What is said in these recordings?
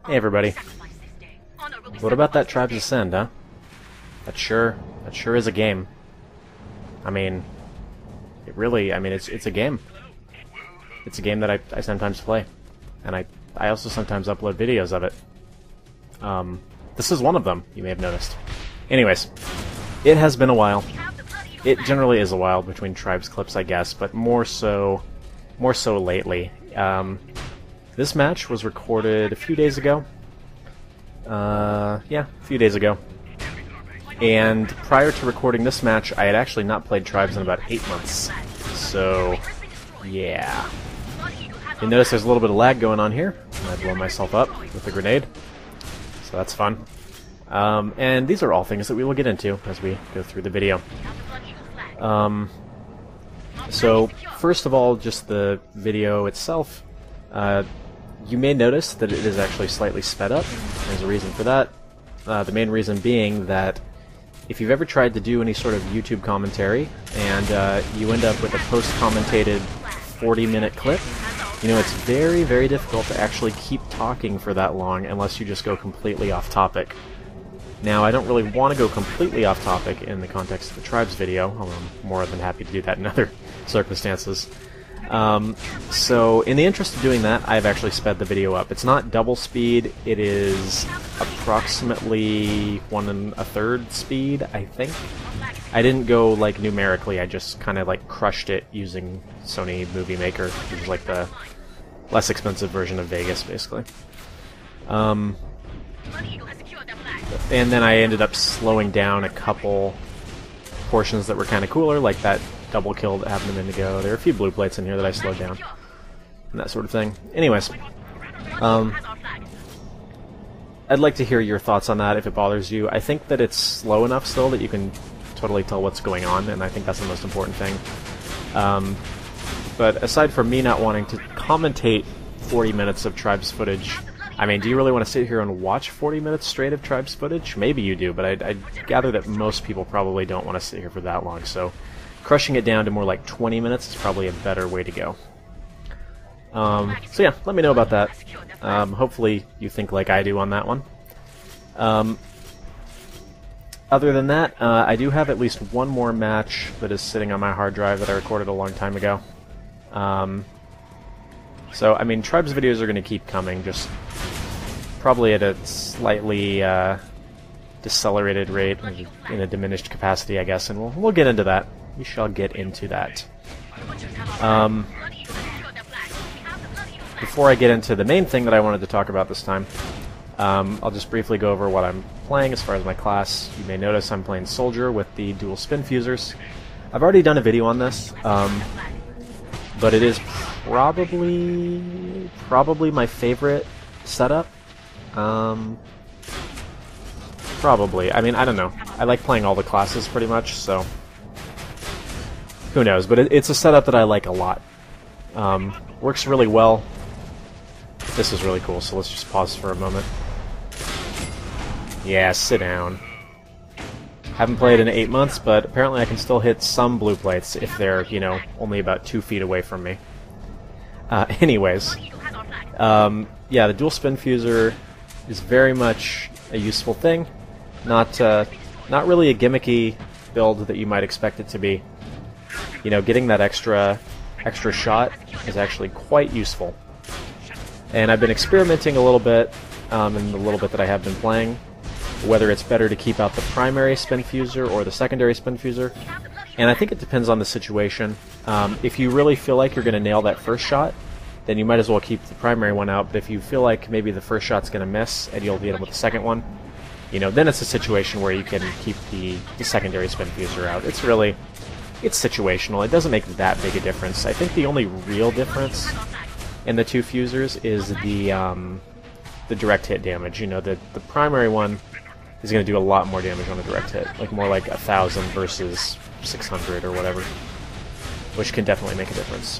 Hey everybody. What about that Tribes Ascend, huh? That sure is a game. I mean, it's a game. It's a game that I sometimes play. And I also sometimes upload videos of it. This is one of them, you may have noticed. Anyways, it has been a while. It generally is a while between Tribes clips, I guess, but more so lately. This match was recorded a few days ago. Yeah, a few days ago. And prior to recording this match, I had actually not played Tribes in about 8 months. So, yeah. You'll notice there's a little bit of lag going on here. I blow myself up with a grenade. So that's fun. And these are all things that we will get into as we go through the video. So, first of all, just the video itself. You may notice that it is actually slightly sped up. There's a reason for that. The main reason being that if you've ever tried to do any sort of YouTube commentary and you end up with a post-commentated 40-minute clip, you know, it's very, very difficult to actually keep talking for that long unless you just go completely off topic. Now, I don't really want to go completely off topic in the context of the Tribes video, although I'm more than happy to do that in other circumstances. So, in the interest of doing that, I've actually sped the video up. It's not double speed, it is approximately 1 1/3 speed, I think. I didn't go, like, numerically, I just kind of, like, crushed it using Sony Movie Maker, which is, like, the less expensive version of Vegas, basically. And then I ended up slowing down a couple portions that were kind of cooler, like that double kill that happened a minute ago. There are a few blue plates in here that I slowed down, and that sort of thing. Anyways, I'd like to hear your thoughts on that if it bothers you. I think that it's slow enough still that you can totally tell what's going on, and I think that's the most important thing. But aside from me not wanting to commentate 40 minutes of Tribes footage, I mean, do you really want to sit here and watch 40 minutes straight of Tribes footage? Maybe you do, but I gather that most people probably don't want to sit here for that long, so crushing it down to more like 20 minutes is probably a better way to go. So yeah, let me know about that. Hopefully you think like I do on that one. Other than that, I do have at least one more match that is sitting on my hard drive that I recorded a long time ago. So, I mean, Tribes videos are going to keep coming, just probably at a slightly decelerated rate, in a diminished capacity, I guess, and we'll get into that. We shall get into that. Before I get into the main thing that I wanted to talk about this time, I'll just briefly go over what I'm playing as far as my class. You may notice I'm playing Soldier with the dual spin fusers. I've already done a video on this, but it is probably my favorite setup. Probably. I mean, I don't know. I like playing all the classes pretty much, so who knows, but it's a setup that I like a lot. Works really well. This is really cool, so let's just pause for a moment. Yeah, sit down. Haven't played in 8 months, but apparently I can still hit some blue plates if they're, you know, only about 2 feet away from me. Anyways, yeah, the dual spin fuser is very much a useful thing. Not really a gimmicky build that you might expect it to be. You know, getting that extra shot is actually quite useful. And I've been experimenting a little bit in the little bit that I have been playing, whether it's better to keep out the primary spin fuser or the secondary spin fuser. And I think it depends on the situation. If you really feel like you're going to nail that first shot, then you might as well keep the primary one out. But if you feel like maybe the first shot's going to miss and you'll get him with the second one, you know, then it's a situation where you can keep the secondary spin fuser out. It's situational. It doesn't make that big a difference. I think the only real difference in the two fusers is the direct hit damage. You know, the primary one is going to do a lot more damage on a direct hit, like more like 1,000 versus 600 or whatever, which can definitely make a difference.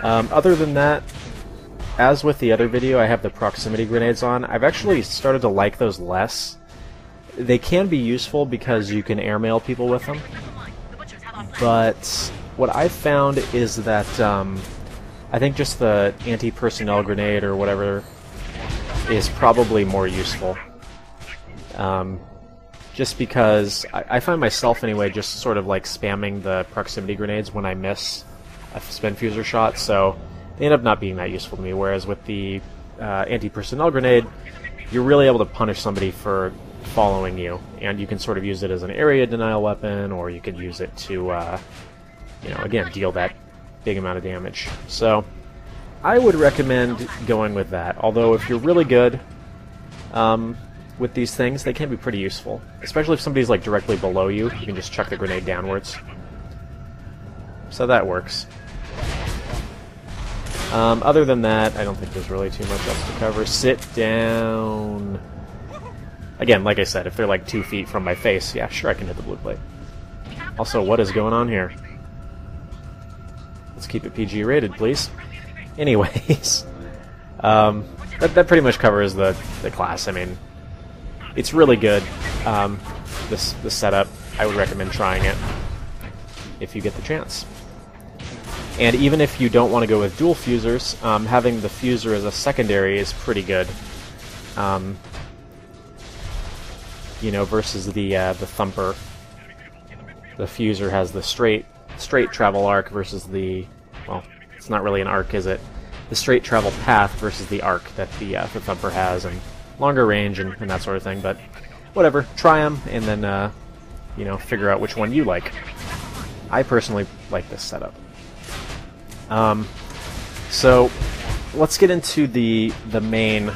Other than that, as with the other video, I have the proximity grenades on. I've actually started to like those less. They can be useful because you can airmail people with them, but what I've found is that I think just the anti-personnel grenade or whatever is probably more useful. Just because I find myself anyway just sort of like spamming the proximity grenades when I miss a spin fuser shot, so they end up not being that useful to me, whereas with the anti-personnel grenade, you're really able to punish somebody for following you, and you can sort of use it as an area denial weapon, or you could use it to, you know, again, deal that big amount of damage. So I would recommend going with that, although if you're really good with these things, they can be pretty useful, especially if somebody's like directly below you. You can just chuck the grenade downwards. So that works. Other than that, I don't think there's really too much else to cover. Sit down. Again, like I said, if they're like 2 feet from my face, yeah, sure, I can hit the blue plate. Also, what is going on here? Let's keep it PG rated, please. Anyways, that pretty much covers the class. I mean, it's really good. This setup, I would recommend trying it if you get the chance. And even if you don't want to go with dual fusers, having the fuser as a secondary is pretty good. You know, versus the thumper. The fuser has the straight travel arc versus the, well, it's not really an arc, is it? The straight travel path versus the arc that the thumper has, and longer range and that sort of thing. But whatever, try them and then you know, figure out which one you like. I personally like this setup. So let's get into the main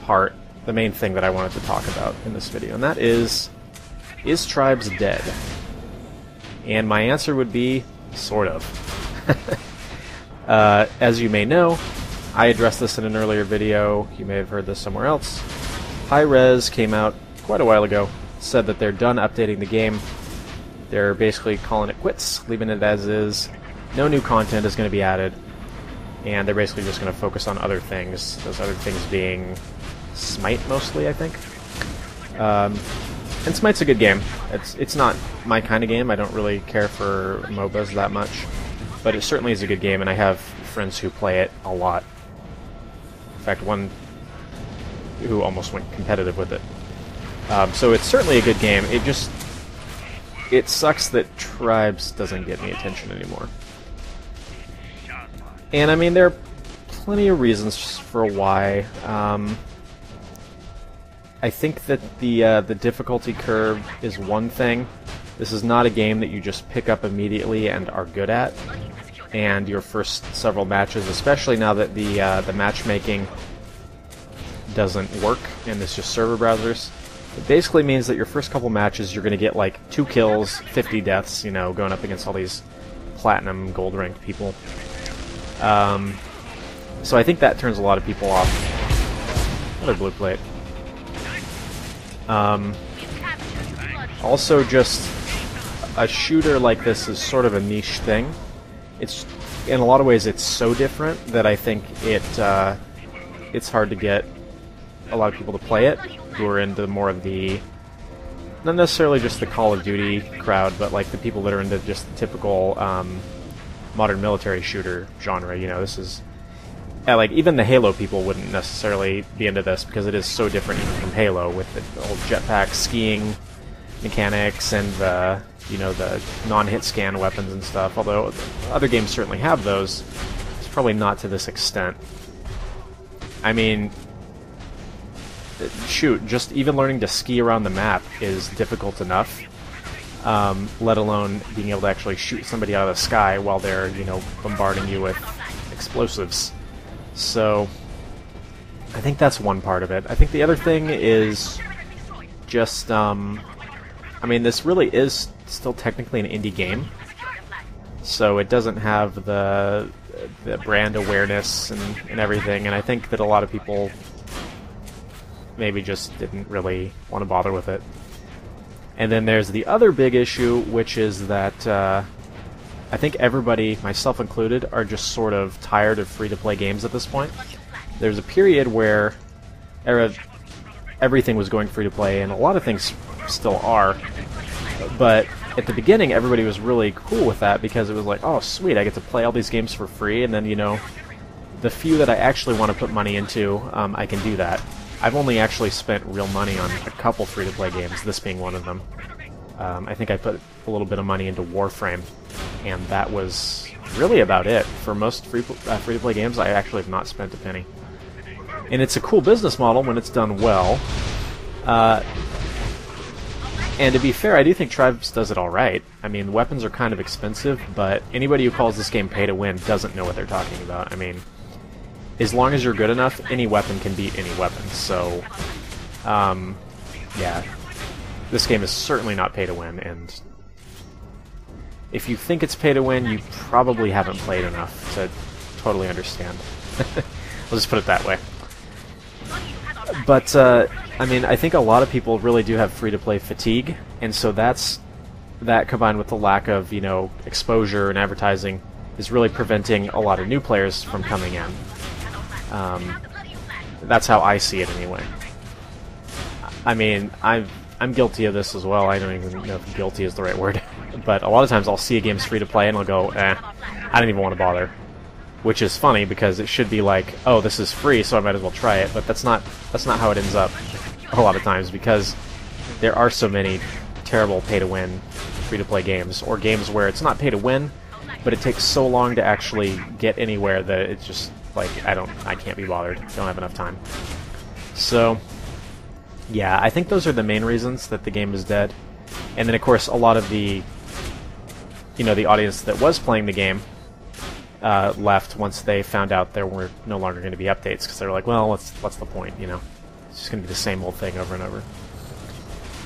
part, the main thing that I wanted to talk about in this video, and that is Tribes dead? And my answer would be, sort of. As you may know, I addressed this in an earlier video, you may have heard this somewhere else. Hi-Rez came out quite a while ago, said that they're done updating the game. They're basically calling it quits, leaving it as is. No new content is going to be added, and they're basically just going to focus on other things, those other things being Smite mostly, I think. And Smite's a good game. It's not my kind of game. I don't really care for MOBAs that much, but it certainly is a good game, and I have friends who play it a lot. In fact, one who almost went competitive with it. So it's certainly a good game. It sucks that Tribes doesn't get any attention anymore. And I mean, there are plenty of reasons for why. I think that the difficulty curve is one thing. This is not a game that you just pick up immediately and are good at. And your first several matches, especially now that the matchmaking doesn't work and it's just server browsers, it basically means that your first couple matches you're going to get like 2 kills, 50 deaths, you know, going up against all these platinum, gold ranked people. So I think that turns a lot of people off. Another blue plate. Also, just a shooter like this is sort of a niche thing. It's, in a lot of ways, it's so different that I think it's hard to get a lot of people to play it who are into more of the, not necessarily just the Call of Duty crowd, but like the people that are into just the typical modern military shooter genre. You know, this is like even the Halo people wouldn't necessarily be into this because it is so different even from Halo with the whole jetpack skiing mechanics and the, you know, the non-hit scan weapons and stuff. Although other games certainly have those, it's probably not to this extent. I mean, shoot, just even learning to ski around the map is difficult enough. Let alone being able to actually shoot somebody out of the sky while they're, you know, bombarding you with explosives. So, I think that's one part of it. I think the other thing is just, I mean, this really is still technically an indie game, so it doesn't have the brand awareness and everything, and I think that a lot of people maybe just didn't really want to bother with it. And then there's the other big issue, which is that I think everybody, myself included, are just sort of tired of free-to-play games at this point. There's a period where everything was going free-to-play, and a lot of things still are, but at the beginning, everybody was really cool with that because it was like, oh, sweet, I get to play all these games for free, and then, you know, the few that I actually want to put money into, I can do that. I've only actually spent real money on a couple free-to-play games, this being one of them. I think I put a little bit of money into Warframe, and that was really about it. For most free-to-play games, I actually have not spent a penny. And it's a cool business model when it's done well. And to be fair, I do think Tribes does it alright. I mean, weapons are kind of expensive, but anybody who calls this game pay-to-win doesn't know what they're talking about. I mean, as long as you're good enough, any weapon can beat any weapon. So, yeah, this game is certainly not pay-to-win, and if you think it's pay-to-win, you probably haven't played enough to totally understand. We'll just put it that way. But, I mean, I think a lot of people really do have free-to-play fatigue, and so that combined with the lack of, you know, exposure and advertising is really preventing a lot of new players from coming in. That's how I see it anyway. I mean, I'm guilty of this as well. I don't even know if guilty is the right word. But a lot of times I'll see a game's free-to-play and I'll go, I don't even want to bother. Which is funny because it should be like, oh, this is free, so I might as well try it. But that's not how it ends up a lot of times, because there are so many terrible pay-to-win free-to-play games, or games where it's not pay-to-win, but it takes so long to actually get anywhere that it's just like, I can't be bothered. Don't have enough time. So, yeah, I think those are the main reasons that the game is dead. And then, of course, a lot of the, you know, the audience that was playing the game left once they found out there were no longer going to be updates, because they were like, well, what's the point, you know? It's just going to be the same old thing over and over.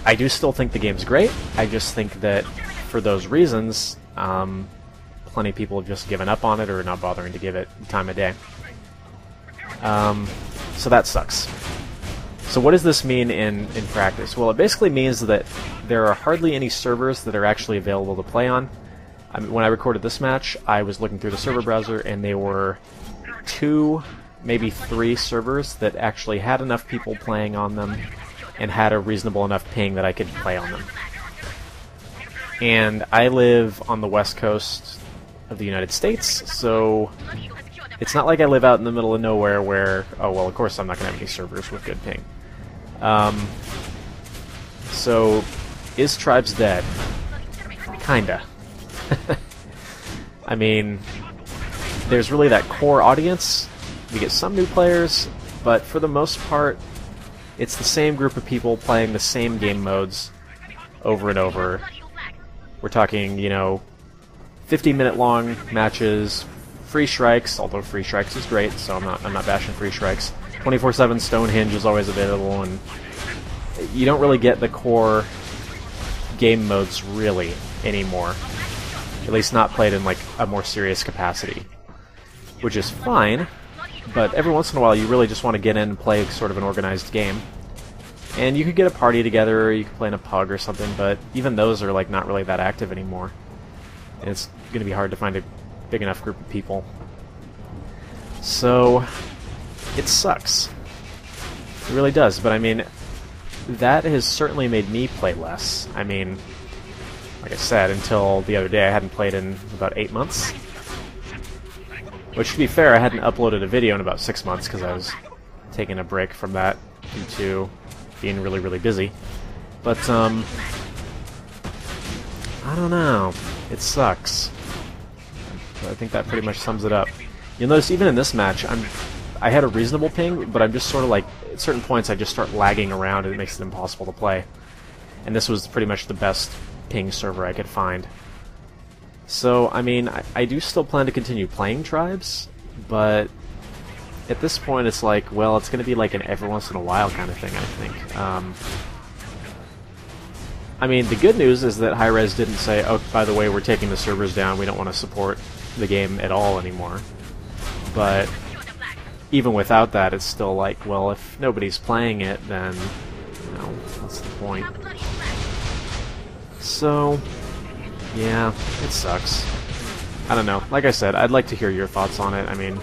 I do still think the game's great. I just think that for those reasons, plenty of people have just given up on it or not bothering to give it time of day. So that sucks. So what does this mean in practice? Well, it basically means that there are hardly any servers that are actually available to play on. I mean, when I recorded this match, I was looking through the server browser, and there were 2, maybe 3 servers that actually had enough people playing on them and had a reasonable enough ping that I could play on them. And I live on the west coast of the United States, so it's not like I live out in the middle of nowhere where, oh, well, of course I'm not going to have any servers with good ping. So, is Tribes dead? Kinda. I mean, there's really that core audience. We get some new players, but for the most part, it's the same group of people playing the same game modes over and over. We're talking, you know, 50-minute long matches, free strikes, although free strikes is great, so I'm not bashing free strikes. 24/7 Stonehenge is always available, and you don't really get the core game modes really anymore. At least not played in like a more serious capacity, which is fine, but every once in a while you really just want to get in and play sort of an organized game. And you could get a party together, or you could play in a pub or something, but even those are like not really that active anymore. And it's going to be hard to find a big enough group of people. So, it sucks. It really does, but I mean, that has certainly made me play less. I mean, like I said, until the other day I hadn't played in about 8 months. Which, to be fair, I hadn't uploaded a video in about 6 months because I was taking a break from that due to being really, really busy. But, I don't know. It sucks. I think that pretty much sums it up. You'll notice even in this match, I had a reasonable ping, but I'm just sort of like, at certain points I just start lagging around and it makes it impossible to play. And this was pretty much the best ping server I could find. So, I mean, I do still plan to continue playing Tribes, but at this point it's like, well, it's going to be like an every once in a while kind of thing, I think. I mean, the good news is that Hi-Rez didn't say, oh, by the way, we're taking the servers down, we don't want to support the game at all anymore. But even without that, it's still like, well, if nobody's playing it, then, you know, what's the point? So, yeah, it sucks. I don't know. Like I said, I'd like to hear your thoughts on it. I mean,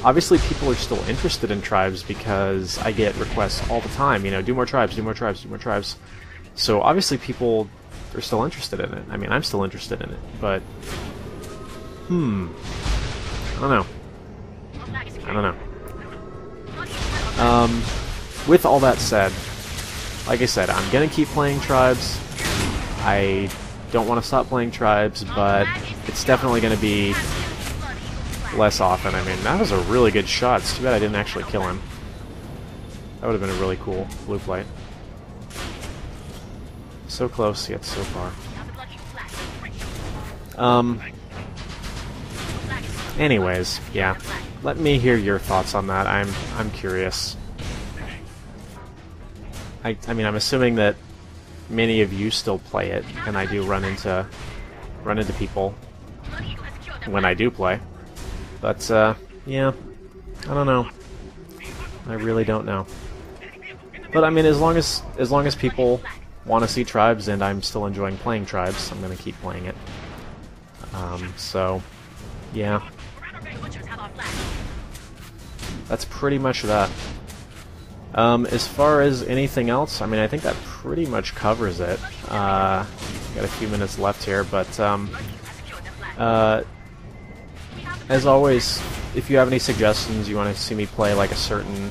obviously people are still interested in Tribes because I get requests all the time, you know, do more Tribes, do more Tribes, do more Tribes. So obviously people they're still interested in it. I mean, I'm still interested in it, but... I don't know. I don't know. With all that said, like I said, I'm gonna keep playing Tribes. I don't want to stop playing Tribes, but it's definitely gonna be less often. I mean, that was a really good shot. It's too bad I didn't actually kill him. That would have been a really cool blue plate. So close, yet so far. Anyways, yeah. Let me hear your thoughts on that. I'm curious. I mean, I'm assuming that many of you still play it, and I do run into people when I do play. But yeah, I don't know. I really don't know. But I mean, as long as people want to see Tribes and I'm still enjoying playing Tribes, I'm gonna keep playing it. So yeah, that's pretty much that. As far as anything else, I mean, I think that pretty much covers it. Got a few minutes left here, but as always, if you have any suggestions, you want to see me play like a certain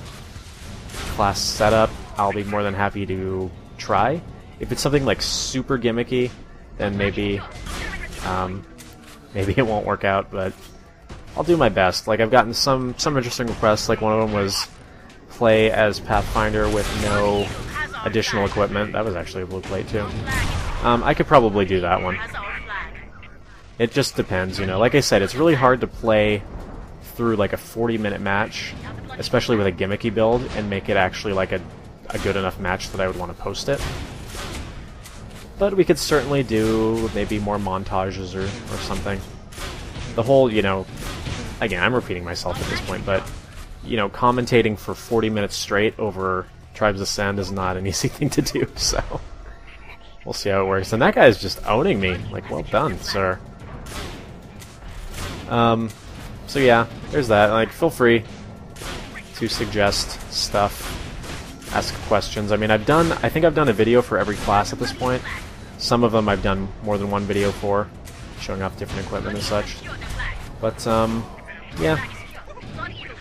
class setup, I'll be more than happy to try. If it's something like super gimmicky, then maybe maybe it won't work out, but I'll do my best. Like, I've gotten some interesting requests. Like, one of them was play as Pathfinder with no additional equipment. That was actually a blue plate too. I could probably do that one. It just depends, you know. Like I said, it's really hard to play through like a 40-minute match, especially with a gimmicky build, and make it actually like a good enough match that I would want to post it. But we could certainly do maybe more montages or something. The whole, you know, again, I'm repeating myself at this point, but, you know, commentating for 40 minutes straight over Tribes Ascend is not an easy thing to do, so we'll see how it works. And that guy's just owning me. Like, well done, sir. So yeah, there's that. Like, feel free to suggest stuff, ask questions. I mean, I think I've done a video for every class at this point. Some of them I've done more than one video for, showing off different equipment and such. But, yeah,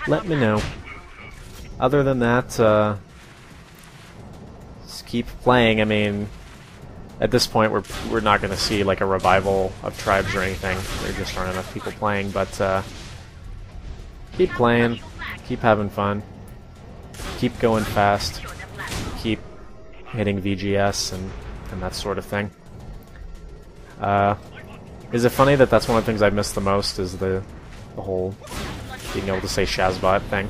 let me know. Other than that, just keep playing. I mean, at this point, we're not going to see like a revival of Tribes or anything. There just aren't enough people playing. But keep playing, keep having fun, keep going fast, keep hitting VGS and that sort of thing. Is it funny that that's one of the things I miss the most? Is the whole being able to say Shazbot thing?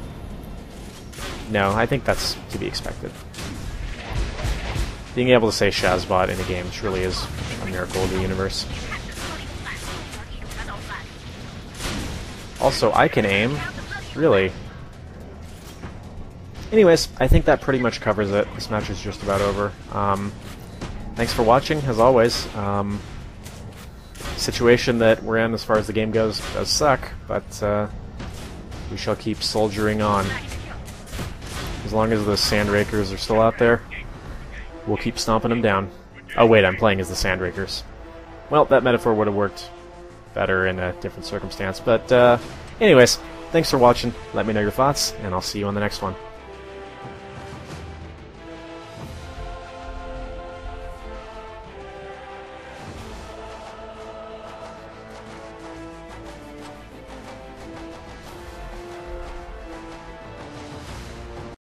No, I think that's to be expected. Being able to say Shazbot in a game truly is a miracle of the universe. Also, I can aim. Really. Anyways, I think that pretty much covers it. This match is just about over. Thanks for watching, as always. Situation that we're in as far as the game goes does suck, but we shall keep soldiering on. As long as the Sandrakers are still out there, we'll keep stomping them down. Oh wait, I'm playing as the Sandrakers. Well, that metaphor would have worked better in a different circumstance, but anyways, thanks for watching. Let me know your thoughts, and I'll see you on the next one.